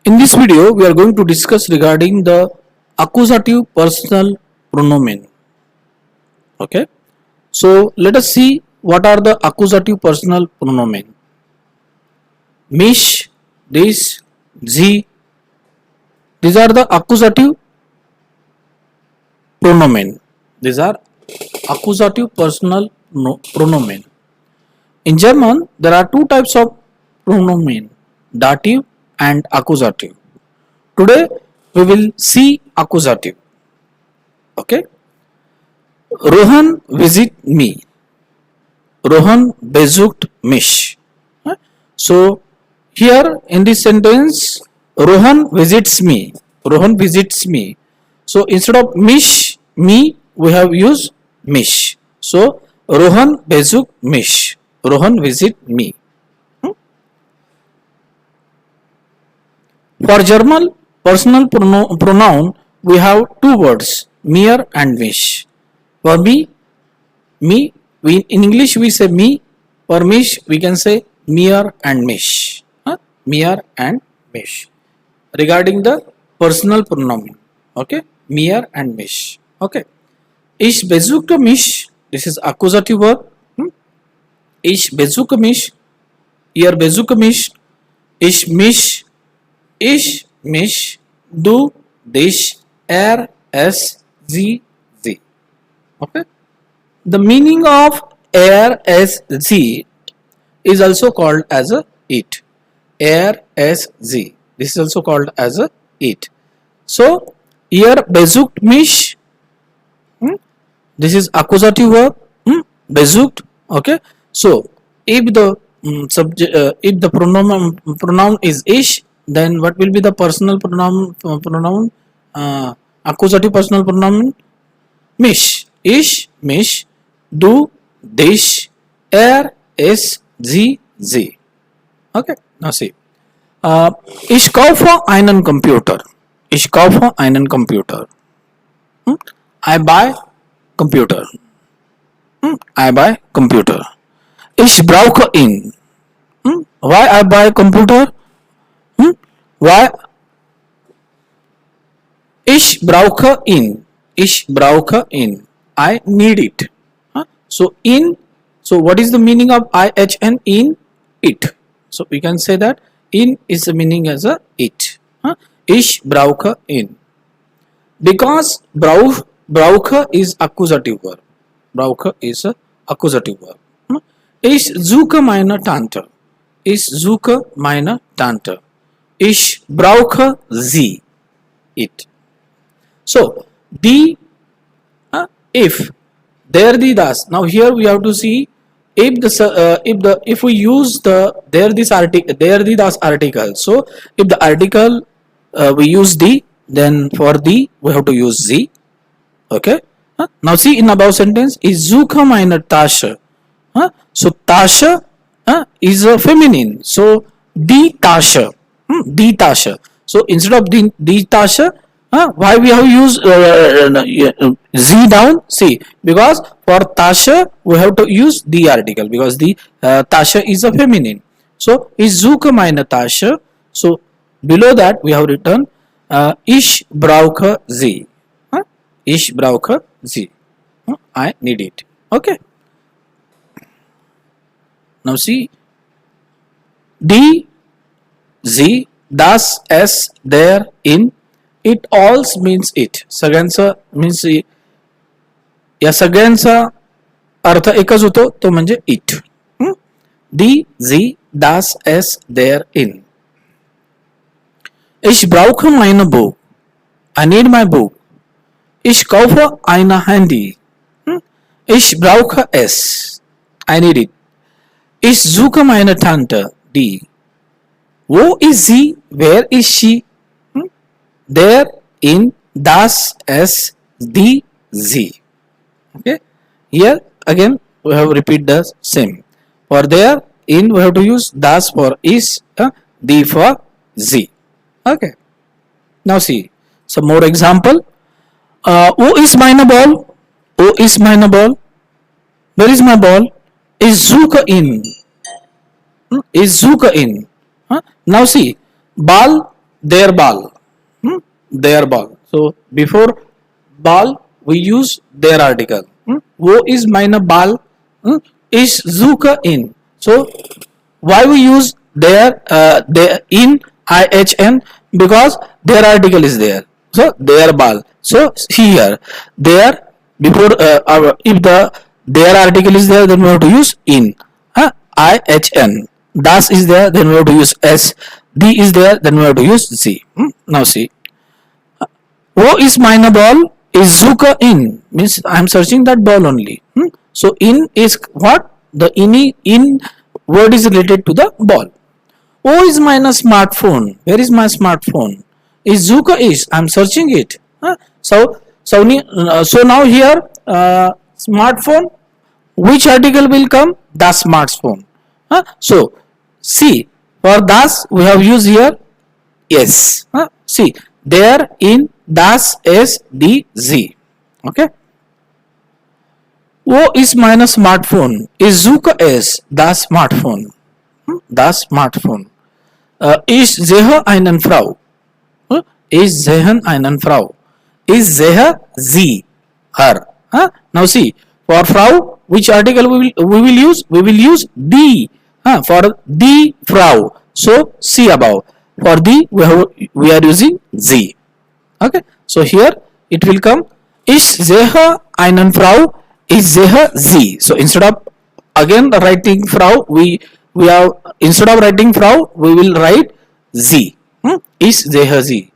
In this video, we are going to discuss regarding the accusative personal pronomen. Okay. So let us see what are the accusative personal pronomen. Mich, this, sie. These are the accusative pronomen. These are accusative personal pronomen. In German, there are two types of pronomen, dative and accusative. Today we will see accusative. Okay. Rohan visit me. Rohan besucht mich. So here in this sentence, Rohan visits me. Rohan visits me. So instead of mich, me, we have used mich. So Rohan besucht mich. Rohan visit me. For German personal pronoun, we have two words, mir and mich. For me, in English we say me. For mich, we can say mir and mich. Mir and mich. Regarding the personal pronoun, okay, mir and mich. Okay. Ich besuche mich. This is accusative verb. Ich besuche mich. Ihr besuche mich. Ich mich, du, dich, es, sie. Okay. The meaning of es, sie is also called as a it. Es, sie. This is also called as a it. So ihr besucht mich. This is accusative verb. Besucht. Okay. So if the if the pronoun is ich, then what will be the personal pronoun? Accusative personal pronoun? Mich. Ich, mich, du, dich, es, sie. Okay. Now see. Ich kaufe einen Computer. Ich kaufe einen Computer. I buy computer. I buy computer. Ich brauche ihn. Why I buy computer? Why? Ich brauche ihn. Ich brauche ihn. I need it. So in. So what is the meaning of IHN? In it. So we can say that in is the meaning as a it. Ich brauche ihn. Because brauche is accusative verb. Brauche is a accusative verb. Ich suche meine Tante. Ich suche meine Tante. Ich brauche sie. It. So the if there the das. Now here we have to see if we use the there the das article. So if the article we use the, then for the we have to use sie. Okay. Now see in above sentence is suche meine Tasche. So Tasche is a feminine. So die Tasche. Die Tasche. So instead of die Tasche, why we have used z down? See, because for Tasche we have to use the article because the Tasche is a feminine. So is suche meine Tasche. So below that we have written ich brauche sie. Ich brauche sie. I need it. Okay. Now see, die, sie, das, es, there, in, it all means it. सगळ्यांचा means या सगळ्यांचा अर्थ एकच होतो तो म्हणजे it. Die, sie, das, es, there, in. Ich brauche meine Buch. I need my book. Ich kaufe ein Handy. Ich brauche es. I need it. Ich suche meine Tante. Die. Wo ist sie? Where is she? There, in, das, es, die, sie. Okay. Here again we have repeat the same. For there, in we have to use das for is, die for sie. Okay. Now see some more example. Wo ist meine Ball? Wo ist meine Ball? Where is my ball? Ich suche ihn. Ich suche ihn. Now see, ball, their ball. Their ball. So before ball we use their article. Wo is meine Ball. Is suche in. So why we use their in IHN? Because their article is there. So their ball. So here there before if their article is there, then we have to use in. IHN. Das is there, then we have to use S. D is there, then we have to use Z. Now see. Wo is meine Ball? Is suche in. Means I am searching that ball only. So in is what? The in word is related to the ball. Oh is meine smartphone. Where is my smartphone? Is suche is. I am searching it. So now here smartphone. Which article will come? The smartphone. So see, for das we have used here yes. See, there in das S D Z. Okay. Wo is meine Smartphone? Is suche es das Smartphone. Das Smartphone. Ist sehe einen Frau. Ist sehen einen Frau. Is sehe sie her. Now see, for Frau, which article we will use? We will use die. For die Frau. So see above. For the we are using sie. Okay. So here it will come. Ich sehe einen Frau. Ich sehe sie. So instead of again writing Frau, we have instead of writing Frau, we will write sie. Ich sehe sie.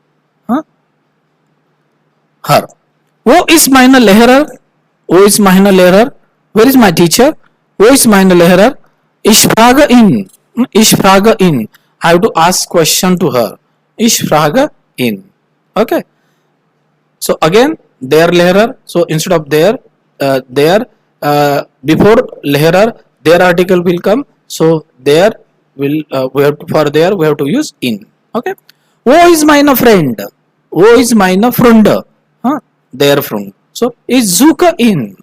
Her. Wo ist meine Lehrer? Wo ist meine Lehrer? Where is my teacher? Wo ist meine Lehrer? Ich frage ihn. Ich frage ihn. I have to ask question to her. Ich frage ihn. Okay. So again, their Lehrer. So instead of their before Lehrer, their article will come. So there will we have to use in. Okay. Wo is meine Friend? Wo is meine Freunde? Their friend. So is suche in.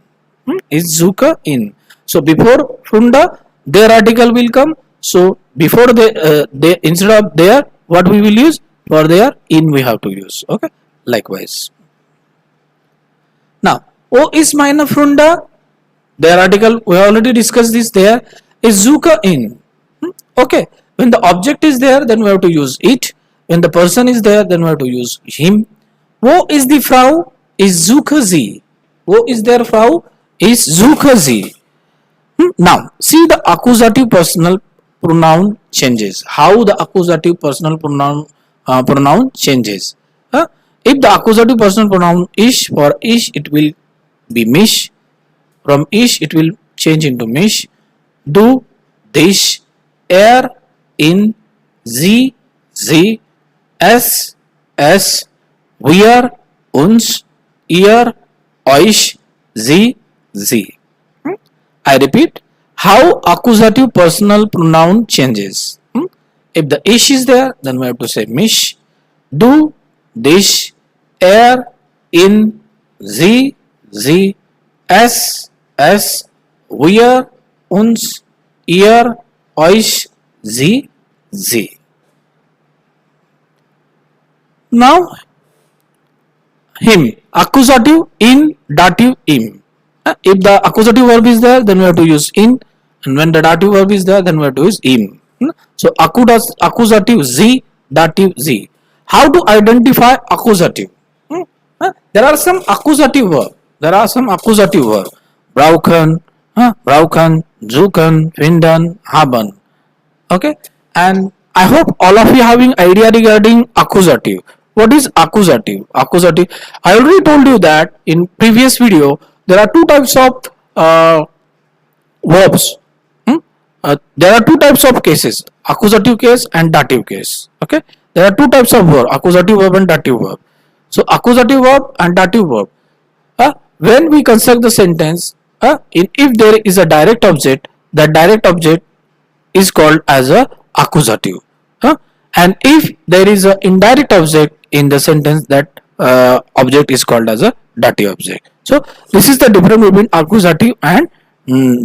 Is suche in. So before Freunde, their article will come. So before they instead of there, what we will use? For there in we have to use. Okay. Likewise. Now, wo is meine Freunde? Their article we already discussed this. There is suche in. Okay. When the object is there, then we have to use it. When the person is there, then we have to use him. Wo is the Frau? Is suche sie. Wo is their Frau? Is suche sie. Now, see the accusative personal pronoun changes. How the accusative personal pronoun changes. If the accusative personal pronoun is, for is it will be mich. From is it will change into mich. Du, dich, in, sie, es, wir, uns, ihr, euch, sie. I repeat, how accusative personal pronoun changes. If the ish is there, then we have to say mich, du, dich, in, sie, es, wir, uns, ihr, euch, sie. Now, him, accusative in, dative im. If the accusative verb is there, then we have to use in, and when the dative verb is there, then we have to use im. So accusative z, dative z. How to identify accusative? There are some accusative verb. Brauchen, suchen, finden, haben. Okay, and I hope all of you having idea regarding accusative. What is accusative? Accusative. I already told you that in previous video. There are two types of verbs. There are two types of cases: accusative case and dative case. Okay. There are two types of verb: accusative verb and dative verb. So accusative verb and dative verb. When we construct the sentence, if there is a direct object, that direct object is called as a accusative. And if there is an indirect object in the sentence, that object is called as a dative object. So this is the difference between accusative and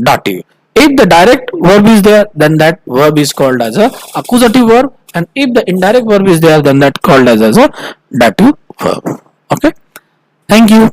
dative. If the direct verb is there, then that verb is called as a accusative verb, and if the indirect verb is there, then that called as a dative verb. Okay, thank you.